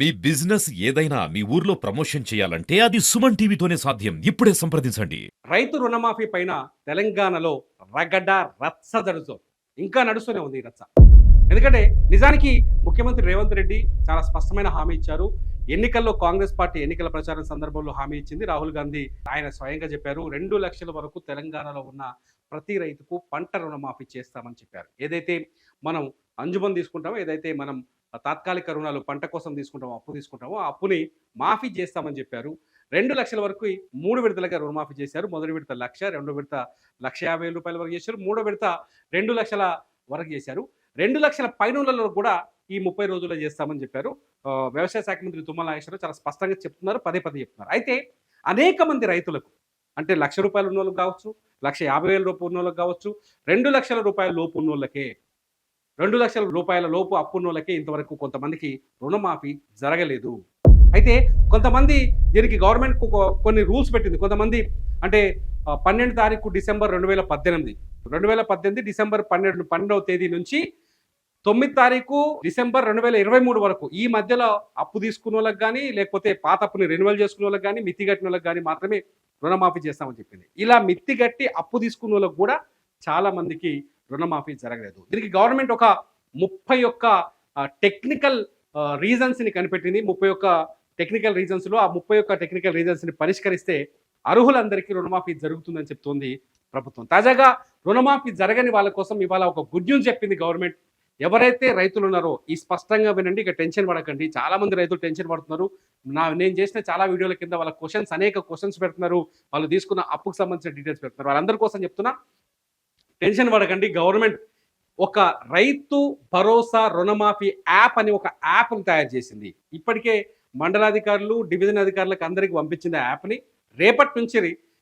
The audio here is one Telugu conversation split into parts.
మీ బిజినెస్ ఏదైనా మీ ఊర్లో ప్రమోషన్ చేయాలంటే అది సుమన్ టీవీతోనే సాధ్యం. ఇప్పుడే సంప్రదించండి. రైతు రుణమాఫీ పైన తెలంగాణలో రగడ రచ్చ జరుగుతోంది. ఇంకా నడుస్తూనే ఉంది ఈ రచ్చ. ఎందుకంటే నిజానికి ముఖ్యమంత్రి రేవంత్ రెడ్డి చాలా స్పష్టమైన హామీ ఇచ్చారు. ఎన్నికల్లో కాంగ్రెస్ పార్టీ ఎన్నికల ప్రచారం సందర్భంలో హామీ ఇచ్చింది. రాహుల్ గాంధీ ఆయన స్వయంగా చెప్పారు 2 లక్షల వరకు తెలంగాణలో ఉన్న ప్రతి రైతుకు పంట రుణమాఫీ చేస్తామని చెప్పారు. ఏదైతే మనం అంజుమన్ తీసుకుంటామో, ఏదైతే మనం తాత్కాలిక రుణాలు పంట కోసం తీసుకుంటామో, అప్పు తీసుకుంటామో ఆ అప్పుని మాఫీ చేస్తామని చెప్పారు. 2 లక్షల వరకు 3 విడతలుగా రుణమాఫీ చేశారు. మొదటి విడత 1,00,000, రెండో విడత రూ. 1,50,000 వరకు చేశారు. మూడో విడత 2 లక్షల వరకు చేశారు. 2 లక్షల పైనులలో కూడా ఈ 30 రోజుల్లో చేస్తామని చెప్పారు. వ్యవసాయ శాఖ మంత్రి తుమ్మల నాగేశ్వరరావు చాలా స్పష్టంగా చెప్తున్నారు, పదే పదే చెప్తున్నారు. అయితే అనేక మంది రైతులకు అంటే రూ. 1,00,000 ఉన్నోళ్ళకి కావచ్చు, 1,50,000 ఉన్నోళ్ళకి కావచ్చు, 2 లక్షల రూపాయల లోపు ఉన్నోళ్ళకే, 2 లక్షల రూపాయల లోపు అప్పున్నోళ్ళకే ఇంతవరకు కొంతమందికి రుణమాఫీ జరగలేదు. అయితే కొంతమంది దీనికి గవర్నమెంట్ కొన్ని రూల్స్ పెట్టింది. కొంతమంది అంటే 12 తారీఖు డిసెంబర్ 2018 డిసెంబర్ 12వ తేదీ నుంచి 9 తారీఖు డిసెంబర్ 2023 వరకు ఈ మధ్యలో అప్పు తీసుకున్న వాళ్ళకి కానీ, లేకపోతే పాత అప్పుని రెన్యువల్ చేసుకున్న వాళ్ళకి కానీ, మిత్తి కట్టిన వాళ్ళకి కానీ మాత్రమే రుణమాఫీ చేస్తామని చెప్పింది. ఇలా మిత్తి కట్టి అప్పు తీసుకున్న వాళ్ళకి కూడా చాలా మందికి రుణమాఫీ జరగలేదు. దీనికి గవర్నమెంట్ ఒక 31 టెక్నికల్ రీజన్స్ని కనిపెట్టింది. 31 టెక్నికల్ రీజన్స్లో ఆ 31 టెక్నికల్ రీజన్స్ని పరిష్కరిస్తే అర్హులందరికీ రుణమాఫీ జరుగుతుందని చెప్తోంది ప్రభుత్వం. తాజాగా రుణమాఫీ జరగని వాళ్ళ కోసం ఇవాళ ఒక గుడ్ న్యూస్ చెప్పింది గవర్నమెంట్. ఎవరైతే రైతులు ఉన్నారో ఈ స్పష్టంగా వినండి, ఇక టెన్షన్ పడకండి. చాలా మంది రైతులు టెన్షన్ పడుతున్నారు. నేను చేసిన చాలా వీడియోల కింద వాళ్ళ అనేక క్వశ్చన్స్ పెడుతున్నారు. వాళ్ళు తీసుకున్న అప్పుకు సంబంధించిన డీటెయిల్స్ పెడుతున్నారు. వాళ్ళందరి కోసం చెప్తున్నా, టెన్షన్ పడకండి. గవర్నమెంట్ ఒక రైతు భరోసా రుణమాఫీ యాప్ అని ఒక యాప్ని తయారు చేసింది. ఇప్పటికే మండలాధికారులు, డివిజన్ అధికారులకు అందరికి పంపించింది ఆ యాప్ని. రేపటి నుంచి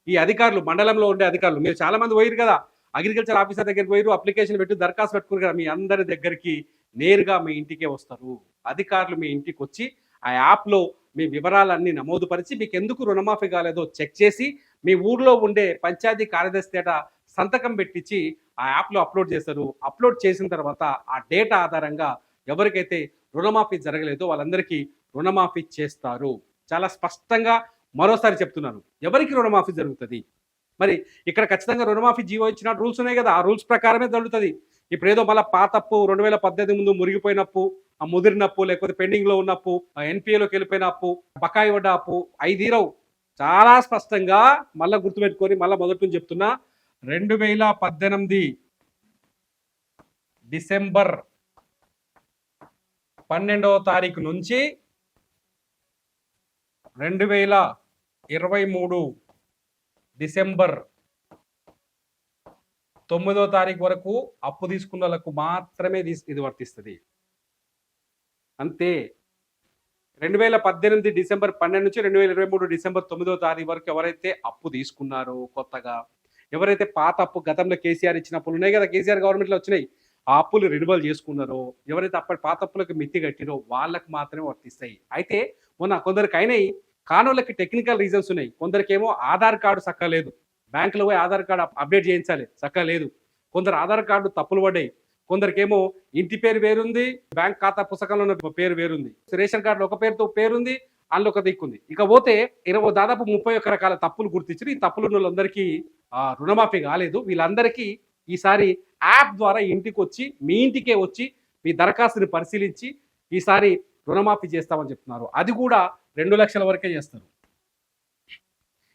ఈ అధికారులు, మండలంలో ఉండే అధికారులు, మీరు చాలా మంది పోయిరు కదా, అగ్రికల్చర్ ఆఫీసర్ దగ్గరికి పోయిరు, అప్లికేషన్ పెట్టి దరఖాస్తు పెట్టుకుని కదా, మీ అందరి దగ్గరికి నేరుగా మీ ఇంటికే వస్తారు. అధికారులు మీ ఇంటికి వచ్చి ఆ యాప్లో మీ వివరాలన్నీ నమోదుపరిచి మీకు ఎందుకు రుణమాఫీ కాలేదో చెక్ చేసి మీ ఊర్లో ఉండే పంచాయతీ కార్యదర్శి డేటా సంతకం పెట్టించి ఆ యాప్లో అప్లోడ్ చేస్తారు. అప్లోడ్ చేసిన తర్వాత ఆ డేటా ఆధారంగా ఎవరికైతే రుణమాఫీ జరగలేదో వాళ్ళందరికీ రుణమాఫీ చేస్తారు. చాలా స్పష్టంగా మరోసారి చెప్తున్నాను, ఎవరికి రుణమాఫీ జరుగుతుంది. మరి ఇక్కడ ఖచ్చితంగా రుణమాఫీ జీవో ఇచ్చిన రూల్స్ ఉన్నాయి కదా, ఆ రూల్స్ ప్రకారమే జరుగుతుంది. ఇప్పుడు ఏదో మళ్ళీ పాత అప్పు, 2018 ముందు మురిగిపోయిన అప్పు, ఆ ముదిరిన అప్పు, లేకపోతే పెండింగ్లో ఉన్న అప్పు, ఎన్పిఏలోకి వెళ్ళిపోయిన అప్పు, బకాయి పడ్డ అప్పు ఐదీరవు. చాలా స్పష్టంగా మళ్ళీ గుర్తుపెట్టుకొని మళ్ళీ మొదటి నుంచి చెప్తున్నా, 2018 డిసెంబర్ 12వ తారీఖు నుంచి 2023 డిసెంబర్ 9వ తారీఖు వరకు అప్పు తీసుకున్న వాళ్ళకు మాత్రమే ఇది వర్తిస్తుంది. అంతే. 2018 డిసెంబర్ 12 నుంచి 2023 డిసెంబర్ 9వ తారీఖు వరకు ఎవరైతే అప్పు తీసుకున్నారో, కొత్తగా ఎవరైతే పాత అప్పు గతంలో కేసీఆర్ ఇచ్చిన అప్పులు ఉన్నాయి కదా, కేసీఆర్ గవర్నమెంట్లో వచ్చినాయి, ఆ అప్పులు రెన్యువల్ చేసుకున్నారో, ఎవరైతే అప్పటి పాత అప్పులకు మిత్తి కట్టిరో వాళ్ళకి మాత్రమే వర్తిస్తాయి. అయితే మొన్న కొందరికి అయినాయి, కానోళ్ళకి టెక్నికల్ రీజన్స్ ఉన్నాయి. కొందరికేమో ఆధార్ కార్డు చక్కగా లేదు, బ్యాంకులో పోయి ఆధార్ కార్డు అప్డేట్ చేయించాలి, చక్కగా లేదు. కొందరు ఆధార్ కార్డు తప్పులు పడ్డాయి. కొందరికేమో ఇంటి పేరు వేరుంది, బ్యాంక్ ఖాతా పుస్తకంలో ఉన్న పేరు వేరుంది, రేషన్ కార్డులో ఒక పేరుతో పేరుంది, అందులో ఒక దిక్కుంది. ఇక పోతే దాదాపు 31 రకాల తప్పులు గుర్తించారు. ఈ తప్పులు ఉన్న వాళ్ళందరికీ రుణమాఫీ కాలేదు. వీళ్ళందరికీ ఈసారి యాప్ ద్వారా ఇంటికి వచ్చి, మీ ఇంటికే వచ్చి మీ దరఖాస్తుని పరిశీలించి ఈసారి రుణమాఫీ చేస్తామని చెప్తున్నారు. అది కూడా 2 లక్షల వరకే చేస్తారు.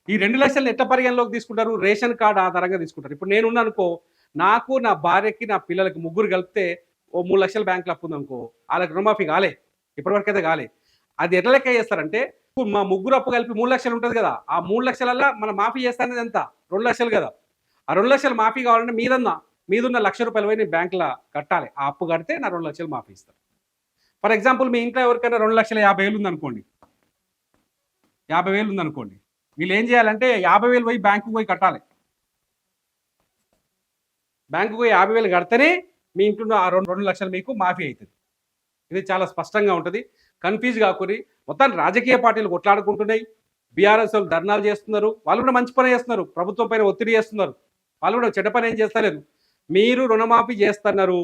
ఈ 2 లక్షలు ఎట్ట పరిగణలోకి తీసుకుంటారు? రేషన్ కార్డు ఆధారంగా తీసుకుంటారు. ఇప్పుడు నేనున్నా అనుకో, నాకు, నా భార్యకి, నా పిల్లలకి ముగ్గురు కలిపితే ఓ 3 లక్షల బ్యాంకులు అప్పు ఉందనుకో, వాళ్ళకి రుణమాఫీ కాలే, ఇప్పటివరకైతే కాలే. అది ఎట్లా లెక్క చేస్తారంటే, మా ముగ్గురు అప్పు కలిపి 3 లక్షలు ఉంటుంది కదా, ఆ 3 లక్షలల్లో మనం మాఫీ చేస్తానేది ఎంత? 2 లక్షలు కదా. ఆ 2 లక్షలు మాఫీ కావాలంటే మీదున్న ₹1,00,000 పోయి నేను బ్యాంకులో కట్టాలి. ఆ అప్పు కడితే నా 2 లక్షలు మాఫీ ఇస్తారు. ఫర్ ఎగ్జాంపుల్ మీ ఇంట్లో ఎవరికైనా 2,50,000 ఉందనుకోండి, 50,000 ఉందనుకోండి, వీళ్ళు ఏం చేయాలంటే 50,000 పోయి బ్యాంకుకు పోయి కట్టాలి. బ్యాంకుకు పోయి 50,000 కడితేనే మీ ఇంట్లో ఆ 2 లక్షలు మీకు మాఫీ అవుతుంది. ఇది చాలా స్పష్టంగా ఉంటుంది. కన్ఫ్యూజ్ కాకూరి. మొత్తాన్ని రాజకీయ పార్టీలు కొట్లాడుకుంటున్నాయి, బీఆర్ఎస్ వాళ్ళు ధర్నాలు చేస్తున్నారు, వాళ్ళు కూడా మంచి పని చేస్తున్నారు, ప్రభుత్వం పైన ఒత్తిడి చేస్తున్నారు, వాళ్ళు కూడా చెడ్డ పని ఏం చేస్తలేరు. మీరు రుణమాఫీ చేస్తున్నారు,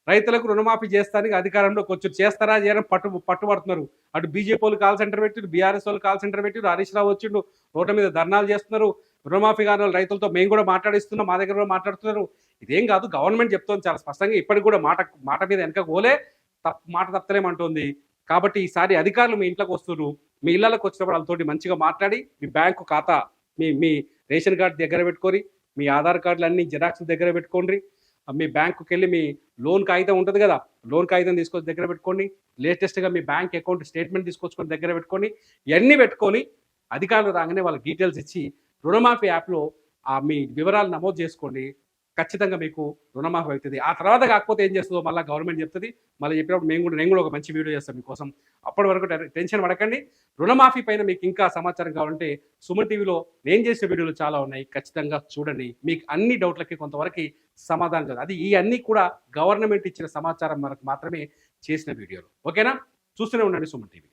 రైతులకు రుణమాఫీ చేస్తానికి అధికారంలోకి వచ్చి చేస్తారా చేయడం పట్టుబడుతున్నారు. అటు బీజేపీ వాళ్ళు కాల్ సెంటర్ పెట్టిరు, బీఆర్ఎస్ వాళ్ళు కాల్ సెంటర్ పెట్టిరు, హరీష్ రావు వచ్చిండు, రోడ్ల మీద ధర్నాలు చేస్తున్నారు. రుణమాఫీ కాని వాళ్ళు రైతులతో మేము కూడా మాట్లాడిస్తున్నాం, మా దగ్గర కూడా మాట్లాడుతున్నారు. ఇదేం కాదు, గవర్నమెంట్ చెప్తోంది చాలా స్పష్టంగా. ఇప్పటికి కూడా మాట మీద వెనక పోలే, మాట తప్పలేమంటుంది. కాబట్టి ఈసారి అధికారులు మీ ఇంట్లోకి వస్తున్నారు. మీ ఇళ్లకు వచ్చినప్పుడు వాళ్ళతోటి మంచిగా మాట్లాడి మీ బ్యాంకు ఖాతా మీ రేషన్ కార్డు దగ్గర పెట్టుకొని, మీ ఆధార్ కార్డులు అన్ని జిరాక్స్ దగ్గర పెట్టుకోండి. మీ బ్యాంకుకి వెళ్ళి మీ లోన్ కాగితం ఉంటుంది కదా, లోన్ కాగితం తీసుకొచ్చి దగ్గర పెట్టుకోండి. లేటెస్ట్గా మీ బ్యాంక్ అకౌంట్ స్టేట్మెంట్ తీసుకొచ్చుకొని దగ్గర పెట్టుకొని, ఇవన్నీ పెట్టుకొని అధికారులు రాగానే వాళ్ళ డీటెయిల్స్ ఇచ్చి రుణమాఫీ యాప్లో మీ వివరాలు నమోదు చేసుకోండి. ఖచ్చితంగా మీకు రుణమాఫీ అవుతుంది. ఆ తర్వాత కాకపోతే ఏం చేస్తుందో మళ్ళీ గవర్నమెంట్ చెప్తుంది. మళ్ళీ చెప్పినప్పుడు నేను కూడా ఒక మంచి వీడియో చేస్తాను మీకోసం. అప్పటి వరకు టెన్షన్ పడకండి. రుణమాఫీ పైన మీకు ఇంకా సమాచారం కావాలంటే సుమన్ టీవీలో నేను చేసిన వీడియోలు చాలా ఉన్నాయి, ఖచ్చితంగా చూడండి. మీకు అన్ని డౌట్లకి కొంతవరకు సమాధానం కాదు, అది ఈ అన్ని కూడా గవర్నమెంట్ ఇచ్చిన సమాచారం మనకు మాత్రమే చేసిన వీడియోలు. ఓకేనా? చూస్తూనే ఉండండి సుమన్ టీవీ.